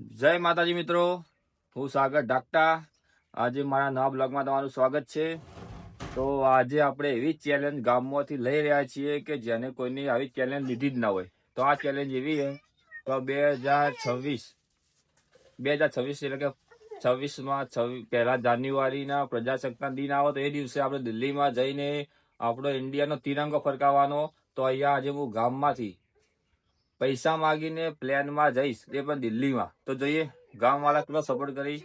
જય માતાજી મિત્રો, હું સાગર ડાકટા. આજે મારા નવા બ્લોગમાં તમારું સ્વાગત છે. તો આજે આપણે એવી ચેલેન્જ ગામમાંથી લઈ રહ્યા છીએ કે જેને કોઈની આવી ચેલેન્જ લીધી જ ના હોય. તો આ ચેલેન્જ એવી છે તો 2026 એટલે કે 26માં પહેલા જાન્યુઆરીના પ્રજાસત્તાક દિન આવે તો એ દિવસે આપણે દિલ્હીમાં જઈને આપણો ઇન્ડિયાનો તિરંગો ફરકાવવાનો. તો અહીંયા આજે હું ગામમાંથી પૈસા માગીને પ્લેનમાં જઈશ, એ પણ દિલ્હીમાં. તો જોઈએ ગામવાળા કેટલો સપોર્ટ કરી.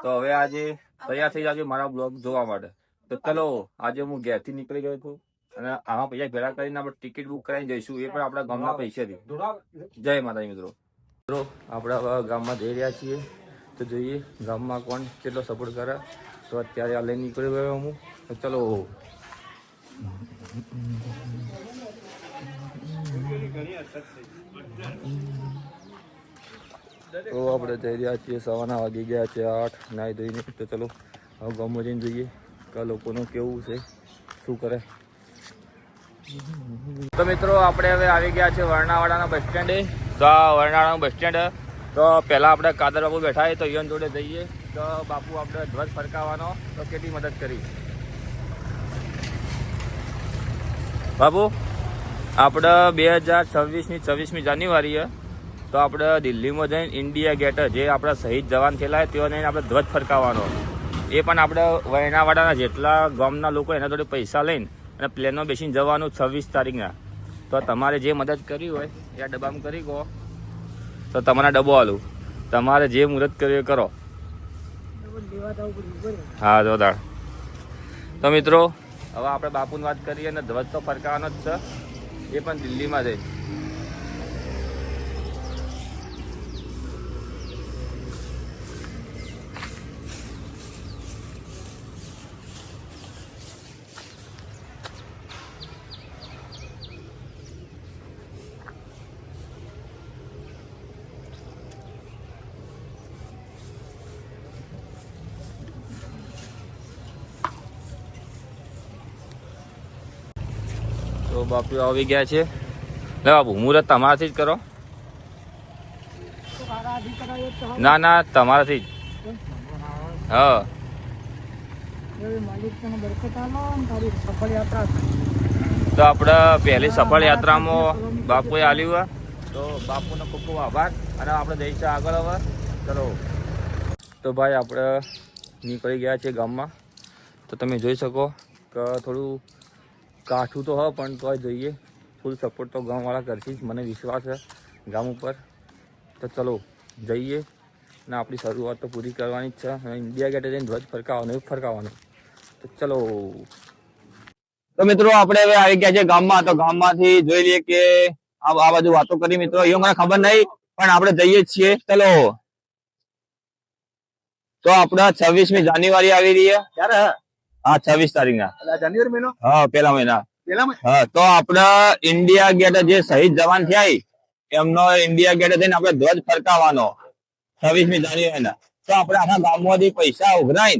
તો હવે આજે તૈયાર થઈ જાજો મારા બ્લોગ જોવા માટે. તો ચલો, આજે હું ઘેરથી નીકળી ગયો છું અને આમાં પૈસા ભેગા કરીને આપણે ટિકિટ બુક કરાવીને જઈશું, એ પણ આપણા ગામના પૈસાથી. જય માતાજી મિત્રો. આપણે હવે ગામમાં જઈ રહ્યા છીએ. તો જોઈએ ગામમાં કોણ કેટલો સપોર્ટ કરે. તો અત્યારે આ લઈને નીકળી ગયો હું. તો ચલો. તો આપણે જઈ રહ્યા છીએ, સવારના વાગી ગયા છે 8, નાહી ધોઈને. તો ચલો હવે ગામમાં જઈને જોઈએ કે લોકોનું કેવું છે, શું કરે. તો મિત્રો આપણે હવે આવી ગયા છે વર્ણાવાડાના બસ સ્ટેન્ડે. તો આ વર્ણાવાડાનું બસ સ્ટેન્ડ. તો પહેલાં આપણે કાદર બાપુ બેઠા છે, તો ઈવન જોડે જઈએ. તો બાપુ આપણે ધ્વજ ફરકાવવાનો, તો કેટલી મદદ કરી બાપુ. આપણે 2026ની 26મી જાન્યુઆરીએ તો આપણે દિલ્હીમાં જઈને ઇન્ડિયા ગેટ, જે આપણા શહીદ જવાન થયેલા તેઓને આપણે ધ્વજ ફરકાવવાનો. એ પણ આપણે વર્ણાવાડાના જેટલા ગામના લોકો એના જોડે પૈસા લઈને અને પ્લેનમાં બેસીને જવાનું 26 તારીખના. તો તમારે જે મદદ કરી હોય એ આ ડબ્બામાં કરી કહો, તો તમારા ડબ્બો આલું. તમારે જે મદદ કરવી એ કરો. હા જોરદાર. તો મિત્રો હવે આપણે બાપુની વાત કરીએ અને ધ્વજ તો ફરકાવવાનો જ છે, એ પણ દિલ્હીમાં જઈ. તો બાપુ આવી ગયા છે. લે બાપુ, મુહૂર્ત તમારાથી જ કરો. ના ના, તમારાથી જ. હા. તો આપણે પહેલી સફળ યાત્રામાં બાપુએ આલ્યું. તો બાપુનો ખૂબ ખૂબ આભાર. અને આપણે જઈશું આગળ હવે. ચલો. તો ભાઈ આપણે નીકળી ગયા છે ગામમાં. તો તમે જોઈ શકો કે થોડું કાઠું તો હોય પણ તોય જોઈએ. ફૂલ સપોર્ટ તો ગામવાળા કરશે જ, મને વિશ્વાસ છે ગામ ઉપર. તો ચલો જઈએ ને આપણી શરૂઆત તો પૂરી કરવાની જ છે. ઇન્ડિયા ગેટે જઈને ધ્વજ ફરકાવવાનો. તો ચલો. તો મિત્રો આપણે હવે આવી ગયા છે ગામમાં. તો ગામમાંથી જોઈ લઈએ કે આ બાજુ વાતો કરી મિત્રો, એ મને ખબર નહીં પણ આપણે જઈએ છીએ. ચલો. તો આપણે 26મી જાન્યુઆરી આવી રહી છે. ક્યારે? હા, 26 તારીખના જાન્યુઆરી મહિનો. હા, પેલા મહિના. હા, તો આપણે ઇન્ડિયા ગેટ જે શહીદ જવાન થયા એમનો ઇન્ડિયા ગેટ જઈને આપણે ધ્વજ ફરકાવવાનો 26મી જાન્યુઆરીના. તો આપણે આખા ગામમાંથી પૈસા ઉઘરાઈ.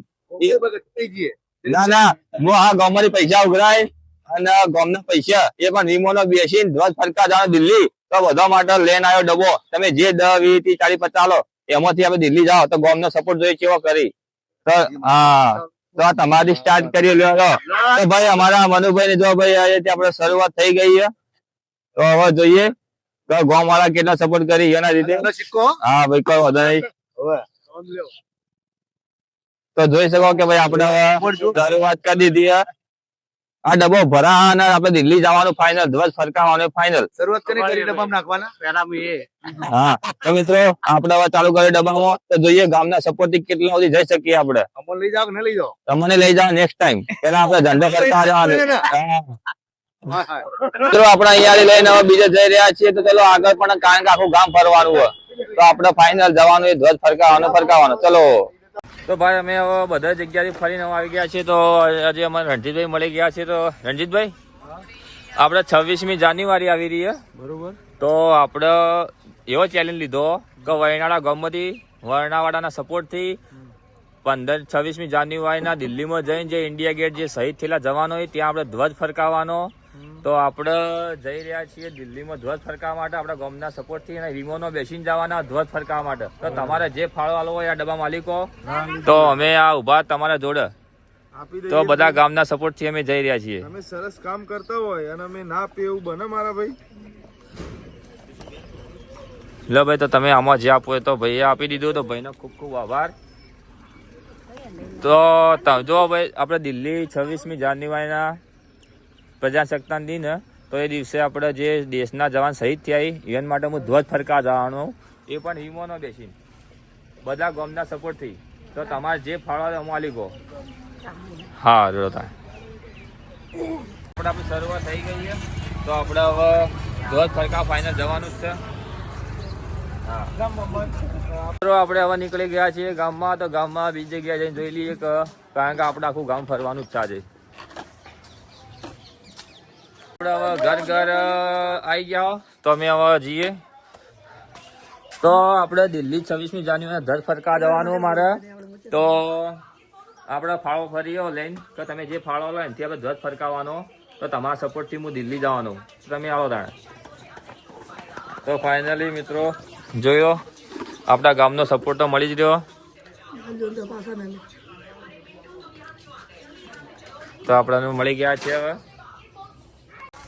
ના ના, હું આ ગામમાંથી પૈસા ઉઘરાય અને ગામના પૈસા એ પણ રીમોનો બેસીને ધ્વજ ફરકાવવાનો દિલ્હી. તો બધા માટે લઈને આવ્યો ડબ્બો. તમે જે 10, 20, 30, 40, 50 લો, એમાંથી આપણે દિલ્હી જાઓ. તો ગામનો સપોર્ટ જોઈએ કેવો કરી. તો હા, તો તમારી સ્ટાર્ટ કરી લો. તો ભાઈ અમારા મનુભાઈ ને જો ભાઈ આપણે શરૂઆત થઈ ગઈ છે. તો હવે જોઈએ તો ગામ વાળા કેટલા સપોર્ટ કરી એના રીતે. હા ભાઈ, કોઈ વાંધો નહીં. તો જોઈ શકો કે ભાઈ આપણે શરૂઆત કરી દીધી. આ ડબ્બો ભરા અને આપણે દિલ્હી જવાનું ફાઇનલ, ધ્વજ ફરકાવવાનું ફાઇનલ. શરૂઆત કરી ડબ્બામાં નાખવાના પહેલા. હા, તો મિત્રો આપણે હવે ચાલુ કર્યું ડબ્બામાં. તો જોઈએ ગામના સપોર્ટ થી કેટલા સુધી જઈ શકીએ આપણે. અમને લઈ જાઓ કે નહીં લઈ જાઓ? તમને લઈ જાઓ નેક્સ્ટ ટાઈમ. પેલા આપણે ધંધો કરતા જવાનું. મિત્રો આપણે અહીંયા લઈને હવે બીજે જઈ રહ્યા છીએ. તો ચલો આગળ પણ, કારણ કે આખું ગામ ફરવાનું હોય. તો આપણે ફાઇનલ જવાનું, ધ્વજ ફરકાવવાનો. ચલો. તો ભાઈ અમે હવે બધા જગ્યાથી ફરીને આવી ગયા છીએ. તો આજે અમારે રણજીતભાઈ મળી ગયા છે. તો રણજીતભાઈ, આપણે 26મી જાન્યુઆરી આવી રહી છે, બરોબર? તો આપણે એવો ચેલેન્જ લીધો કે વયનાડા ગામમાંથી વર્ણાવાડાના સપોર્ટથી 26મી જાન્યુઆરીના દિલ્હીમાં જઈને જે ઇન્ડિયા ગેટ જે શહીદ થયેલા જવાનો હોય ત્યાં આપણે ધ્વજ ફરકાવવાનો. તો આપણે જઈ રહ્યા છીએ દિલ્હીમાં ધ્વજ ફરકાવવા માટે આપણા ગામના સપોર્ટ થી અને વિમાનો બેસીને જવાના ધ્વજ ફરકાવવા માટે. તો તમારે જે ફાળો આલો હોય આ ડબ્બા માલિકો તો અમે આ ઉભા તમારા જોડે તો બધા ગામના સપોર્ટ થી અમે જઈ રહ્યા છીએ. અમે સરસ કામ કરતા હોય અને અમે ના આપીએ એવું બને મારા ભાઈ. લો ભાઈ તો તમે આમાં જે આપો તો ભાઈએ આપી દીધું તો ભાઈનો ખૂબ ખૂબ આભાર. તો જો ભાઈ આપણે દિલ્હી 26મી જાન્યુઆરીના પ્રજાસત્તાક દિન તો એ દિવસે આપણે જે દેશના જવાન શહીદ થયા ઇવન માટે હું ધ્વજ ફરકા જવાનો એ પણ વિમાનો બેસીને બધા ગામના સપોર્ટથી. તો તમારે જે ફાળો માલિકો હા રોતા આપણે શરૂઆત થઈ ગઈ છે તો આપણે હવે ધ્વજ ફરકા ફાઇનલ જવાનું જ છે. આપણે હવે નીકળી ગયા છીએ ગામમાં. તો ગામમાં બીજી જગ્યાએ જઈને જોઈ લઈએ કારણ કે આપણે આખું ગામ ફરવાનું જ છે આજે. આપણે હવે ઘર આવી ગયા તો અમે હવે જઈએ. તો આપણે દિલ્હી 26મી જાન્યુઆરી ધ્વજ ફરકા જવાનું મારે. તો આપણે ફાળો ફરીઓ લઈને કે તમે જે ફાળો લો એનાથી આપણે ધ્વજ ફરકાવવાનો. તો તમારા સપોર્ટથી હું દિલ્હી જવાનો તમે આવો તાણે. તો ફાઇનલી મિત્રો જોયો આપણા ગામનો સપોર્ટ તો મળી જ રહ્યો. તો આપણને મળી ગયા છે હવે.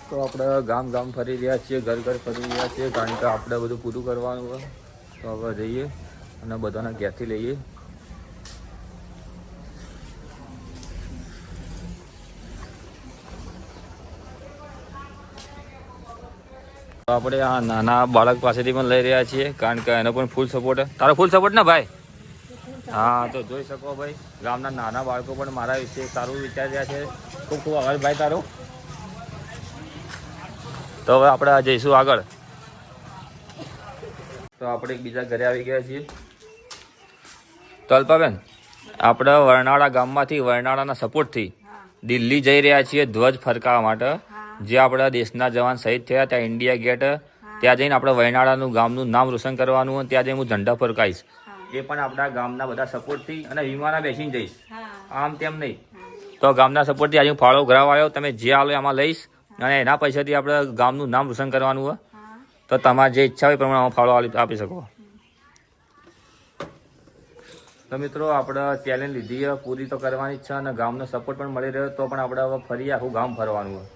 તો આપણે ગામ ફરી રહ્યા છીએ ઘર ફરી રહ્યા છીએ કારણ કે આપણે બધું પૂરું કરવાનું હોય. તો હવે જઈએ અને બધાના ઘેરથી લઈએ. તો આપણે આ નાના બાળક પાસેથી પણ લઈ રહ્યા છીએ કારણ કે એનો પણ ફૂલ સપોર્ટ. તારો ફૂલ સપોર્ટ ને ભાઈ? હા તો જોઈ શકો ભાઈ ગામના નાના બાળકો પણ મારા વિશે સારું વિચારી રહ્યા છે. ખૂબ ખૂબ આભાર ભાઈ તારો. તો હવે આપણે જઈશું આગળ. તો આપણે બીજા ઘરે આવી ગયા છીએ. તો અલ્પાબેન આપણે વરનાળા ગામમાંથી વરનાળાના સપોર્ટથી દિલ્હી જઈ રહ્યા છીએ ધ્વજ ફરકાવવા માટે. જે આપણા દેશના જવાન શહીદ થયા ત્યાં ઇન્ડિયા ગેટ ત્યાં જઈને આપણે વરનાળાનું ગામનું નામ રોશન કરવાનું અને ત્યાં જઈને હું ઝંડા ફરકાવીશ. એ પણ આપણા ગામના બધા સપોર્ટથી અને વિમાના બેસીને જઈશ આમ તેમ નહીં. તો ગામના સપોર્ટથી આજે હું ફાળો ઘરાવા આવ્યો. તમે જે આલો એમાં લઈશ અને એના પૈસાથી આપણે ગામનું નામ રોશન કરવાનું હોય. તો તમારે જે ઈચ્છા હોય પ્રમાણે ફાળો આપી શકો. તો મિત્રો આપણે ચેલેન્જ લીધી પૂરી તો કરવાની જ છે અને ગામનો સપોર્ટ પણ મળી રહ્યો તો પણ આપણે હવે ફરી આખું ગામ ફરવાનું હોય.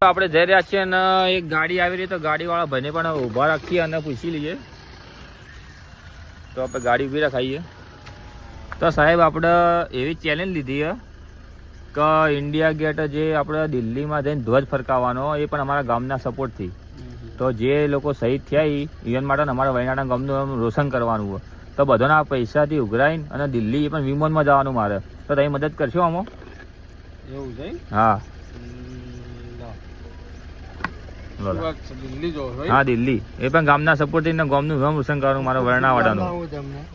આપણે જઈ રહ્યા છીએ અને એક ગાડી આવી રહી તો ગાડીવાળા ભાઈને પણ ઊભા રાખીએ અને પૂછી લઈએ. તો આપણે ગાડી ઊભી રખાઈએ. તો સાહેબ આપણે એવી ચેલેન્જ લીધી કે ઇન્ડિયા ગેટ જે આપણે દિલ્હીમાં જઈને ધ્વજ ફરકાવવાનો એ પણ અમારા ગામના સપોર્ટથી. તો જે લોકો શહીદ થયા ઇવન માટે અમારા વયનાડા ગામનું રોશન કરવાનું હોય. તો બધાના પૈસાથી ઉઘરાઈને અને દિલ્હી પણ વિમાનમાં જવાનું મારે. તો તમે મદદ કરશો આમાં? એવું છે? હા હા દિલ્હી એ પણ ગામના સપોર્ટ ગામનું નામ રોશન કરવાનું મારા વરણાવાડાનું.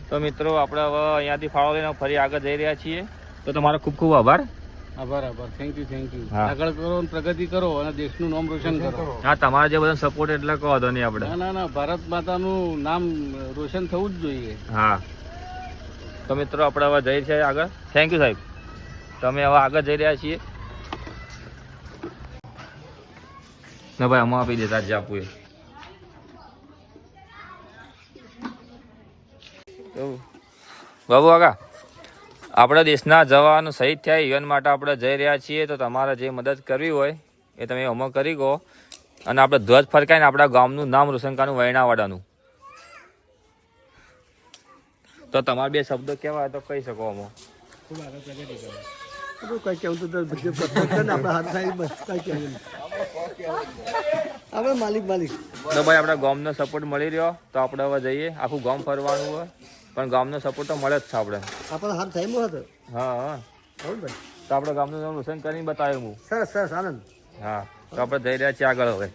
તો મિત્રો આપણે હવે અહીંયાથી ફાળો લઈને ફરી આગળ જઈ રહ્યા છીએ. તો તમારો ખૂબ ખૂબ આભાર. Thank you. આગળ કરો પ્રગતિ કરો અને દેશનું નામ રોશન કરો. હા તમારા જે બધા સપોર્ટ એટલે કહો તો નહીં આપણે. ના ભારત માતાનું નામ રોશન થવું જ જોઈએ. હા તો મિત્રો આપણે હવે જઈ છીએ આગળ. થેન્ક યુ સાહેબ. તો અમે હવે આગળ જઈ રહ્યા છીએ. ના ભાઈ આમાં આપી દેતા જે આપવું એ. બાબુ આગા આપણા દેશના જવાન શહીદ થયા ઇવન માટે આપણે જઈ રહ્યા છીએ. તો તમારે જે મદદ કરવી હોય એ તમે અમો કરી ગો અને આપણે ધ્વજ ફરકાઈને આપણા ગામનું નામ રોશન કરવાનું વયનાવાડાનું. તો તમારે બે શબ્દો કહેવાય તો કહી શકો અમો. માલિક તો ભાઈ આપણા ગામનો સપોર્ટ મળી રહ્યો તો આપણે હવે જઈએ. આખું ગામ ફરવાનું હોય પણ ગામનો સપોર્ટ તો મળે જ છે આપણે. હા તો આપણે ગામનું નામ રોશન કરીને બતાવ્યું હું. સરસ આનંદ. હા તો આપણે જઈ રહ્યા છીએ આગળ હવે.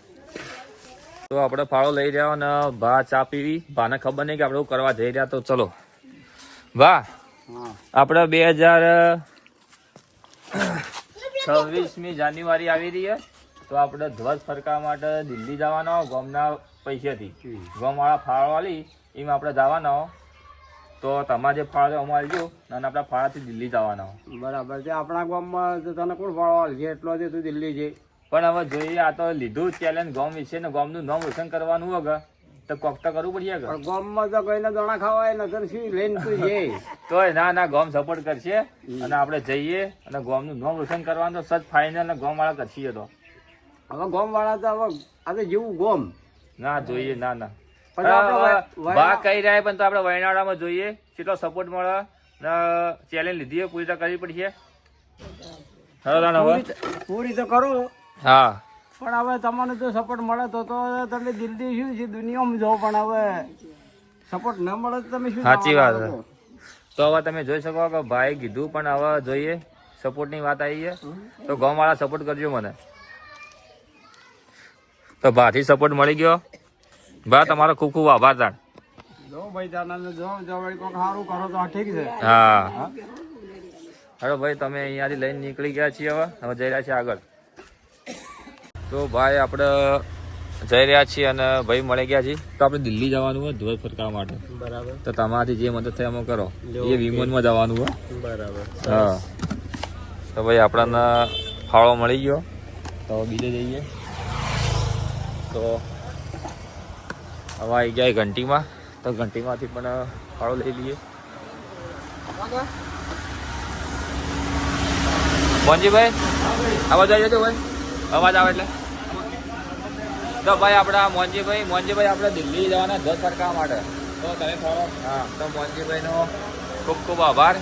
તો આપણે ફાળો લઈ રહ્યા અને ભા ચા પીવી. ભાને ખબર નહીં કે આપણે એવું કરવા જઈ રહ્યા. તો ચલો ભા આપણે 2026મી જાન્યુઆરી આવી રહી છે. તો આપણે ધ્વજ ફરકાવવા માટે દિલ્હી જવાનો ગામના પૈસાથી ગામવાળા ફાળો વાળી એમાં આપણે જવાનો. તો તમારે જે ફાળો છે અમારે જો અને આપણા ફાળાથી દિલ્હી જવાના હોય. બરાબર છે. આપણા ગામમાં તો તને કોણ ફાળો છે એટલો છે તું દિલ્હી છે. પણ હવે જોઈએ આ તો લીધું ચેલેન્જ ગામ વિશે ને ગામનું નામ રોશન કરવાનું હોય તો કોક તો કરવું પડશે કે. પણ ગામમાં તો કોઈને દોણા ખાવાય નતર શું લઈને તું છે. તોય ના ગામ સપોર્ટ કરશે અને આપણે જઈએ અને ગામનું નામ રોશન કરવાનું તો સચ ફાઇનલ ને ગામ વાળા કરશે. તો હવે ગામ વાળા તો હવે આ તો જેવું ગામ ના જોઈએ ના પછી આપણે બા કહી રહ્યા પણ તો આપણે વયનાડામાં જોઈએ કેટલો સપોર્ટ મળે ને ચેલેન્જ લીધી હોય પૂરી તો કરવી પડશે. પૂરી તો કરું હા પણ હવે તમને જો સપોર્ટ મળે તો તમે દિલ્હી શું છે દુનિયામાં જાઓ પણ હવે સપોર્ટ ન મળે તો તમે શું. સાચી વાત. તો હવે તમે જોઈ શકો કે ભાઈ કીધું પણ હવે જોઈએ સપોર્ટની વાત આવી છે તો ગામ વાળા સપોર્ટ કરજો મને. તો ભાથી સપોર્ટ મળી ગયો. બા તમારો ખૂબ ખૂબ આભાર તાણ. જો ભાઈ તાને જો વળી કોક સારું કરો તો ઠીક છે. હા અરે ભાઈ તમે અહીંયાથી લઈને નીકળી ગયા છીએ હવે જઈ રહ્યા છીએ આગળ. તો ભાઈ આપણે જઈ રહ્યા છીએ અને ભાઈ મળી ગયા છીએ તો આપણે દિલ્હી જવાનું હોય ધ્વજ ફરકાવવા માટે. બરાબર. તો તમારાથી જે મદદ થાય એમાં કરો. એ વિમાનમાં જવાનું હોય. બરાબર. હા તો ભાઈ આપણને ફાળો મળી ગયો તો બીજે જઈએ. તો હવે આવી ગયા ઘંટીમાં તો ઘંટીમાંથી પણ ફાળો લઈ લઈએ. મોહનજીભાઈ અવાજ આવી જતો ભાઈ અવાજ આવે એટલે તો ભાઈ આપણા મોહનજીભાઈ આપણે દિલ્હી જવાના ધ્વજ ફરકાવવા માટે તો તમે ફાળો. હા તો મોહનજીભાઈનો ખૂબ ખૂબ આભાર.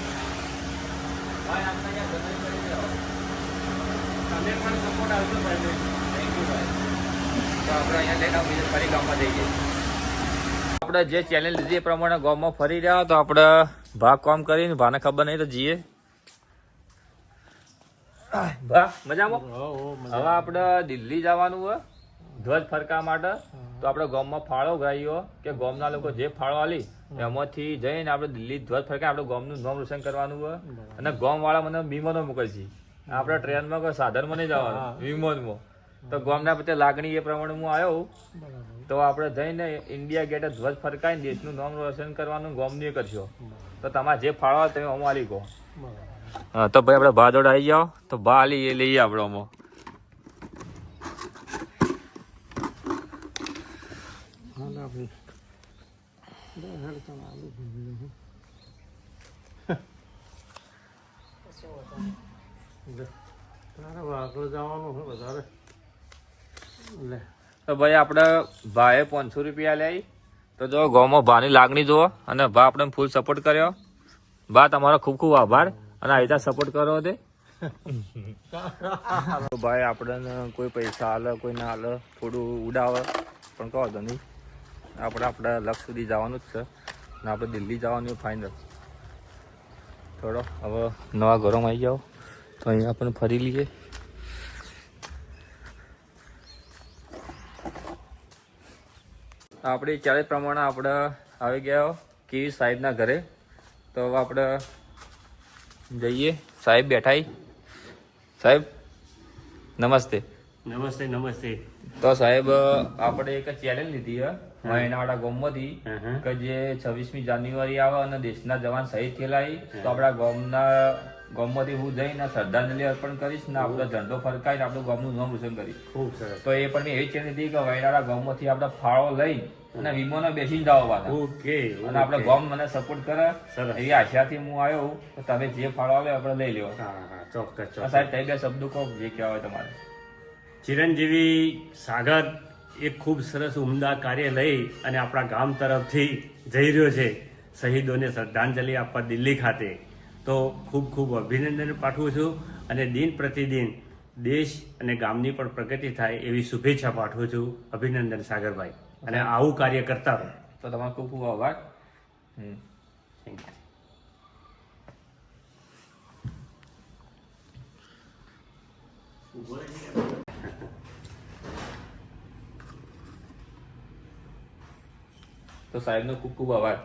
તો આપણે અહીંયા લઈને બીજા ફરી ગામમાં જઈએ. આપણે જે ચેલેન્જ લીધી એ પ્રમાણે ગામમાં ફરી રહ્યા તો આપણે ભાગ કામ કરીને ભાને ખબર નહીં તો જઈએ. ભા મજામાં. હવે આપણે દિલ્હી જવાનું હોય ધ્વજ ફરકાવવા માટે તો આપણે ગામમાં ફાળો ગાયો કે ગામના લોકો જે ફાળો આલી એમાંથી જઈને આપણે દિલ્હી ધ્વજ ફરકાવી આપણે ગામનું નામ રોશન કરવાનું હોય. અને ગામ વાળા મને વિમાનો મોકલશે. આપણે ટ્રેનમાં કોઈ સાધનમાં નહીં જવાનું વિમાનમાં. તો ગામના પ્રત્યે લાગણી એ પ્રમાણે હું આવ્યો તો આપણે જઈને ઇન્ડિયા ગેટે ધ્વજ ફરકાઈને દેશનું નામ રોશન કરવાનું ગામનું એ કરશો. તો તમારે જે ફાળો આવે તમે અમારી કહો. હા તો ભાઈ આપણે ભા જોડે આવી જાઓ તો ભા આલી એ લઈએ આપણે અમો. તો ભાઈ આપણે ભાઈએ 500 રૂપિયા લઈ તો જો ગામમાં ભાની લાગણી જુઓ અને ભા આપણે ફૂલ સપોર્ટ કર્યો. બા તમારો ખૂબ ખૂબ આભાર અને આ રીતે સપોર્ટ કરો તે. ભાઈ આપણને કોઈ પૈસા હાલે કોઈ ના હાલે થોડું ઉડાવે પણ કહો તો નહીં આપણે આપણા લક્ષ્ય સુધી જવાનું જ છે અને આપણે દિલ્હી જવાનું ફાઇનલ. થોડો હવે નવા ઘરોમાં આવી જાઓ તો અહીંયા પણ ફરી લઈએ. આપણી ચાલે પ્રમાણે આપણે આવી ગયા કેવી સાહેબના ઘરે. તો હવે આપણે જઈએ. સાહેબ બેઠા. સાહેબ નમસ્તે. નમસ્તે નમસ્તે. તો સાહેબ આપણે એક ચેલેન્જ લીધી છે મહેનાવાડા ગામમાંથી કે જે 26મી જાન્યુઆરી આવે અને દેશના જવાન શહીદ થયેલા તો આપણા ગામમાંથી હું જઈને શ્રદ્ધાંજલિ અર્પણ કરીશ ને આપણો ઝંડો ફરકાઈને આપણું ગામનું નામ રોશન કરીશ. ખૂબ સરસ. તો એ પણ મેં એવી ચેલેન્જ લીધી કે વયનાડા ગામમાંથી આપણે ફાળો લઈ અને વિમાનો બેસીને જવાના. ઓકે. અને આપણે ગામ મને સપોર્ટ કરે સરસ. એવી આશાથી હું આવ્યો તો તમે જે ફાળો આવે આપણે લઈ લ્યો. હા ચોક્કસ સાહેબ તમે બે શબ્દો કહો જે કહેવાય તમારે. ચિરંજીવી સાગર એક ખૂબ સરસ ઉમદા કાર્ય લઈ અને આપણા ગામ તરફથી જઈ રહ્યો છે શહીદોને શ્રદ્ધાંજલિ આપવા દિલ્હી ખાતે. તો ખૂબ ખૂબ અભિનંદન પાઠવું છું અને દિન પ્રતિદિન દેશ અને ગામની પણ પ્રગતિ થાય એવી શુભેચ્છા પાઠવું છું. અભિનંદન સાગરભાઈ અને આવું કાર્ય કરતા રહો. તો તમારો ખૂબ ખૂબ આભાર. Thank you. તો સાહેબનો ખૂબ ખૂબ આભાર.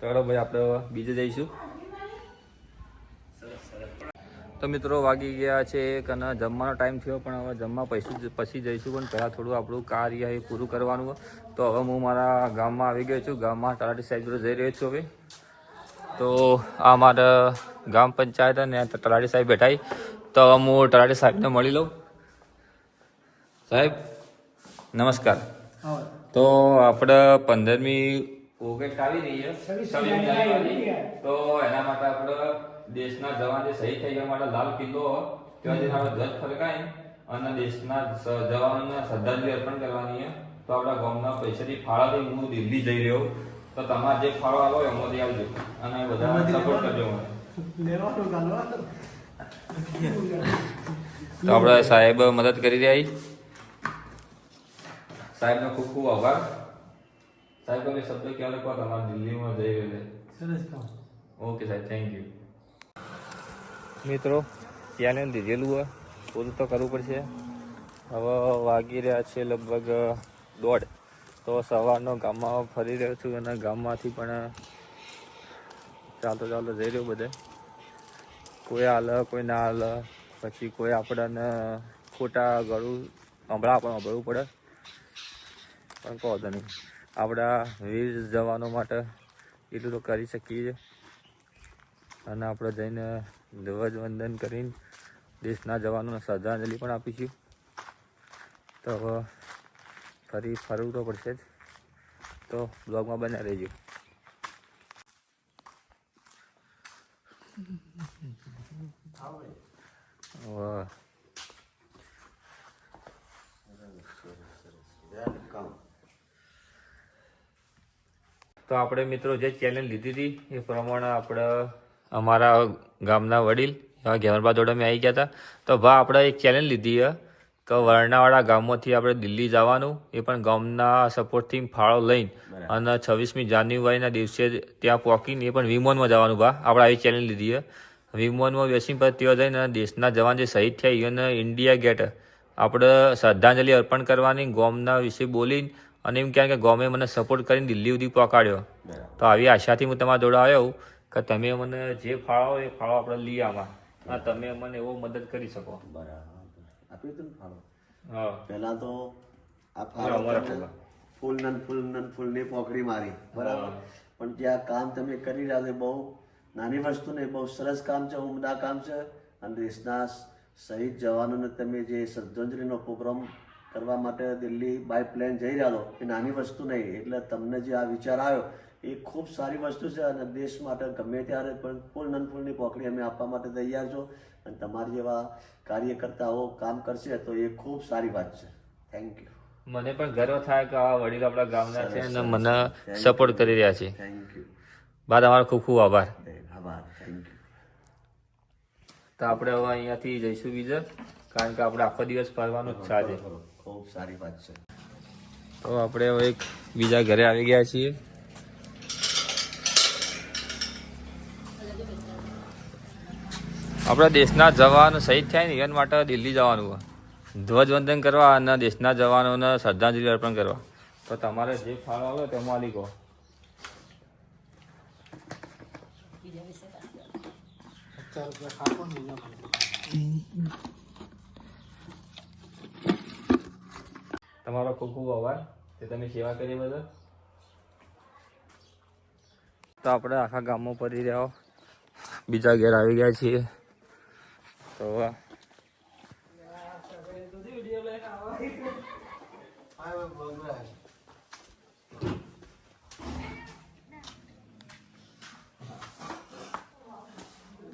તો ભાઈ આપણે બીજે જઈશું. તો તો મિત્રો વાગી ગયા છે એક અને જમવાનો ટાઈમ થયો, પણ હવે જમવા પછી જઈશું, પણ પહેલાં થોડું આપણું કાર્ય એ પૂરું કરવાનું હોય. તો હવે હું મારા ગામમાં આવી ગયો છું. ગામમાં તલાટી સાહેબ જોડે જઈ રહ્યો છું. હવે તો આ મારા ગામ પંચાયત અને તલાટી સાહેબ બેઠાઈ. તો હવે હું તલાટી સાહેબને મળી લઉં. સાહેબ નમસ્કાર. તો આપણે 15મી ઓગસ્ટ આવી રહી છે, 26મી જાન્યુઆરી. તો એના માટે આપણે દેશના જવાન જે શહીદ થઈ ગયા માટે લાલ કિલ્લો ત્યાં જઈને આપણે ધ્વજ ફરકાઈ અને દેશના જવાનોને શ્રદ્ધાંજલિ અર્પણ કરવાની છે. તો આપણા ગામના પૈસાથી ફાળા લઈ હું દિલ્હી જઈ રહ્યો. તો તમારે જે ફાળો આવો એમાંથી આવજો અને બધા સપોર્ટ કરજો મને. તો આપણે સાહેબ મદદ કરી રહ્યા. સાહેબનો ખૂબ ખૂબ આભાર. સાહેબ તમે શબ્દ ક્યારે કહો તમારે દિલ્હીમાં જઈ રહ્યો. ઓકે સાહેબ, થેન્ક યુ. મિત્રો ચેલેન્જ લીધેલું હોય પૂરું તો કરવું પડશે. હવે વાગી રહ્યા છે લગભગ 1:30. તો સવારનો ગામમાં ફરી રહ્યો છું અને ગામમાંથી પણ ચાલતો જઈ રહ્યો બધે. કોઈ હાલે કોઈ ના હાલે, પછી કોઈ આપણને ખોટા ગળું હંભળવું પડે, પણ કહો તો નહીં. આપણા વીર જવાનો માટે એટલું તો કરી શકીએ. અને આપણે જઈને ધ્વજવંદન કરીને દેશના જવાનોને શ્રદ્ધાંજલિ પણ આપીશું. તો હવે ફરી ફરવું તો પડશે જ. તો બ્લોગમાં બન્યા રહેજો. વાહ, તો આપણે મિત્રો જે ચેલેન્જ લીધી હતી એ પ્રમાણે આપણે અમારા ગામના વડીલ એવા ઘેમરબા જોડે મેં આવી ગયા હતા. તો આપણે એક ચેલેન્જ લીધી છે કે વર્ણાવાળા ગામમાંથી આપણે દિલ્હી જવાનું, એ પણ ગામના સપોર્ટથી ફાળો લઈને અને 26મી જાન્યુઆરીના દિવસે ત્યાં પહોંચીને એ પણ વિમાનમાં જવાનું. આપણે આવી ચેલેન્જ લીધી છે. વિમાનમાં બેસીને પછી ત્યાં જઈને દેશના જવાન જે શહીદ થયા એને ઇન્ડિયા ગેટ આપણે શ્રદ્ધાંજલિ અર્પણ કરવાની, ગામના વિશે બોલીને અને એમ કહે કે ગમે મને સપોર્ટ કરીને દિલ્હી સુધી પહોંચાડ્યો. તો આવી આશાથી હું તમારા જોડે આવ્યો કે તમે મને જે ફાળો એ ફાળો આપણે લઈ આવા અને તમે મને એવો મદદ કરી શકો. આપ્યું હતું ને ફાળો. હા, પહેલા તો આ ફાળો ફૂલની પોખડી મારી, બરાબર. પણ જે આ કામ તમે કરી રહ્યા છો બહુ નાની વસ્તુ નહીં, બહુ સરસ કામ છે, ઉમદા કામ છે. અને દેશના શહીદ જવાનોને તમે જે શ્રદ્ધાંજલિનો પ્રોગ્રામ કરવા માટે દિલ્હી બાય પ્લેન જઈ રહ્યા છો એ નાની વસ્તુ નહીં. એટલે તમને જે આ વિચાર આવ્યો એ ખૂબ સારી વસ્તુ છે અને દેશ માટે ગમે ત્યારે પણ ફૂલની પોખડી અમે આપવા માટે તૈયાર છો. અને તમારા જેવા કાર્યકર્તાઓ કામ કરશે તો એ ખૂબ સારી વાત છે. Thank you. મને પણ ગર્વ થાય કે આ વડીલ આપણા ગામના છે અને મને સપોર્ટ કરી રહ્યા છે. Thank you. બા તમારો ખૂબ ખૂબ આભાર. આભાર. Thank you. તો આપણે હવે અહીંયાથી જઈશું બીજા, કારણ કે આપણે આખો દિવસ ફરવાનું જ છે આજે. ખૂબ સારી વાત છે. તો આપણે હવે એક બીજા ઘરે આવી ગયા છીએ. આપણા દેશના જવાન શહીદ થાય ને એના માટે દિલ્હી જવાનું હોય ધ્વજવંદન કરવા અને દેશના જવાનોને શ્રદ્ધાંજલિ અર્પણ કરવા. તો તમારે જે ફાળો આવે તેમાં આલી કહો. તમારો ખૂબ ખૂબ આભાર કે તમે સેવા કરી બધા. તો આપણે આખા ગામમાં ફરી રહ્યા બીજા ઘેર આવી ગયા છીએ. તો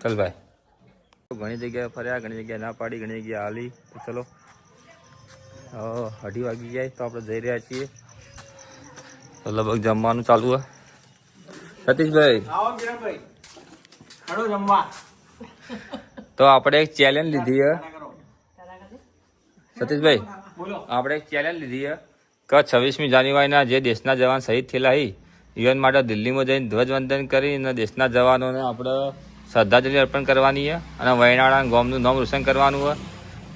ચલ ભાઈ, ઘણી જગ્યાએ ફર્યા, ઘણી જગ્યાએ ના પાડી, ઘણી જગ્યાએ હાલી. તો ચલો 2:30 વાગી જાય તો આપણે જઈ રહ્યા છીએ. તો લગભગ જમવાનું ચાલુ હોય. સતીશભાઈ તો આપણે એક ચેલેન્જ લીધી છે. સતીશભાઈ આપણે એક ચેલેન્જ લીધી છે કે 26મી જાન્યુઆરીના જે દેશના જવાન શહીદ થયેલા યુએન માટે દિલ્હીમાં જઈને ધ્વજવંદન કરીને દેશના જવાનોને આપણે શ્રદ્ધાંજલિ અર્પણ કરવાની છે અને વયનાળા ગામનું નામ રોશન કરવાનું હોય.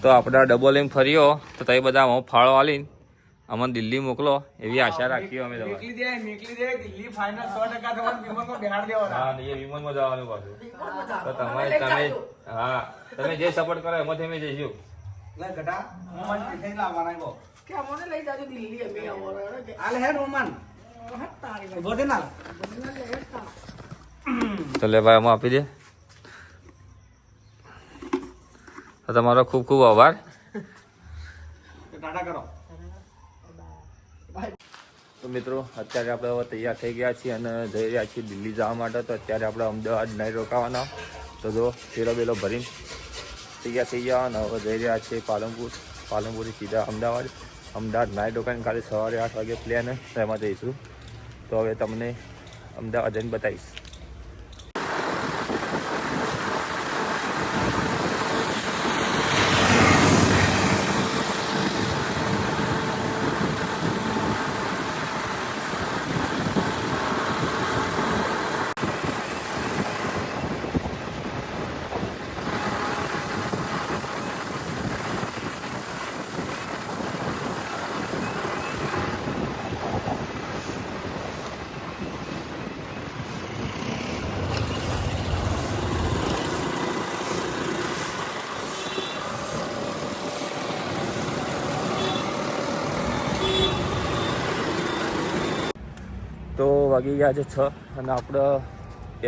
તો આપણે ડબો લઈને ફર્યો તો તે બધા હું ફાળો આલીને અમને દિલ્હી મોકલો એવી આશા રાખીએ અમે તમારે. મેકલી દે દિલ્હી ફાઇનલ 100% તમારે વિમાનમાં બેહાડ દેવાના. હા એ વિમાનમાં જવાનું પાછું તો તમારે તમે હા તમે જે સપોર્ટ કરો એમાંથી અમે જઈશું. લે ગટા મોમાન પીઠાઈ લાવવાના ગો કે અમને લઈ જાજો દિલ્હી અમે આવવાના કે આલે હેડ મોમાન તારી ઉભો દે ના તો લે ભાઈ અમે આપી દે. તો તમારો ખૂબ ખૂબ આભાર. ટાટા કરો. તો મિત્રો અત્યારે આપણે હવે તૈયાર થઈ ગયા છીએ અને જઈ રહ્યા છીએ દિલ્હી જવા માટે. તો અત્યારે આપણે અમદાવાદ નહીં રોકાવાના. તો જો પેલો બેલો ભરીને તૈયાર થઈ ગયા અને હવે જઈ રહ્યા છીએ પાલનપુરથી સીધા અમદાવાદ નાઇટ રોકાઈને કાલે સવારે 8 વાગે પ્લેન એમાં જઈશું. તો હવે તમને અમદાવાદ જઈને બતાવીશ. તો વાગી ગયા છે 6 અને આપણે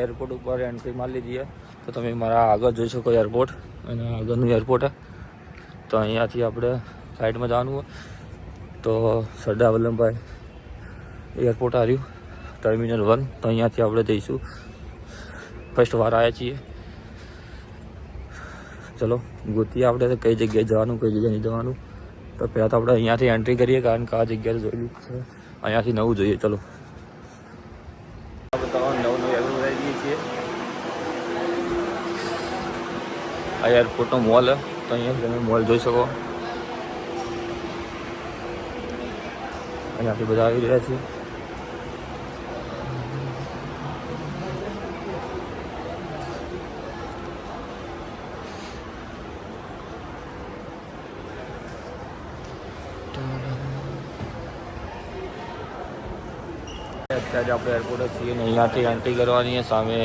એરપોર્ટ ઉપર એન્ટ્રી મારી લીધી છે. તો તમે મારા આગળ જોઈ શકો એરપોર્ટ અને આગળનું એરપોર્ટ. તો અહીંયાથી આપણે ફ્લાઇટમાં જવાનું હોય તો સરદાર વલ્લભભાઈ એરપોર્ટ આવ્યું ટર્મિનલ 1. તો અહીંયાથી આપણે જઈશું. ફર્સ્ટ વાર આવ્યા છીએ. ચલો ગોતીએ આપણે કઈ જગ્યાએ જવાનું કઈ જગ્યાએ નહીં જવાનું. તો પહેલાં તો આપણે અહીંયાથી એન્ટ્રી કરીએ કારણ કે આ જગ્યાએ જોયેલું છે. અહીંયાથી નવું જોઈએ. ચલો નવું એરપોર્ટ આવી જઈએ છીએ. આ એરપોર્ટનો મોલ તો અહીંયા તમે મોલ જોઈ શકો. અહીંયાથી બધા આવી રહ્યા છે. અત્યારે આપણે એરપોર્ટ છીએ અને અહીંયાથી એન્ટ્રી કરવાની સામે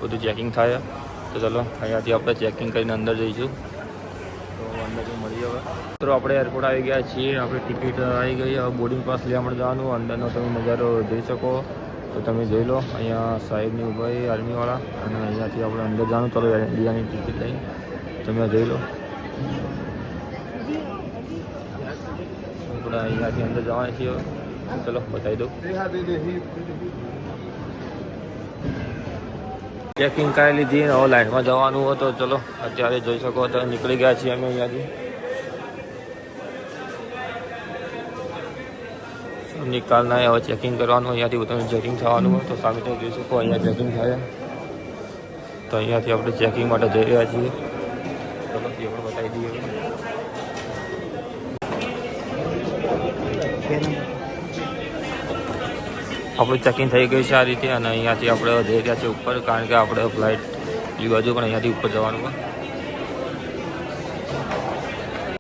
બધું ચેકિંગ થાય. તો ચલો અહીંયાથી આપણે ચેકિંગ કરીને અંદર જઈશું. તો અંદરથી મળીએ હવે. તો આપણે એરપોર્ટ આવી ગયા છીએ. આપણે ટિકિટ આવી ગઈ. હવે બોર્ડિંગ પાસ લેવા માટે જવાનું. અંદરનો તમે નજારો જોઈ શકો. તો તમે જોઈ લો અહીંયા સાહેબની ઉભાઈ આર્મીવાળા અને અહીંયાથી આપણે અંદર જવાનું. ચલો ઇન્ડિયાની ટિકિટ લઈને તમે જોઈ લો. આપણે અહીંયાથી અંદર જવાના છીએ. ચલો બતાવી દઉં. ચેકિંગ કરી લીધી ને હવે લાઇનમાં જવાનું હોય. તો ચલો અત્યારે જોઈ શકો તો નીકળી ગયા છીએ અમે અહીંયાથી. નિકાલના હવે ચેકિંગ કરવાનું. અહીંયાથી તમે ચેકિંગ થવાનું હોય તો સામે તમે જોઈ શકો અહીંયા ચેકિંગ થાય. તો અહીંયાથી આપણે ચેકિંગ માટે જઈ રહ્યા છીએ. ચલો એ પણ બતાવી દઈએ. આપણું ચેકિંગ થઈ ગયું છે આ રીતે અને અહીંયાથી આપણે જઈ રહ્યા છીએ ઉપર કારણ કે આપણે ફ્લાઇટ એ બાજુ પણ અહીંયાથી ઉપર જવાનું હોય.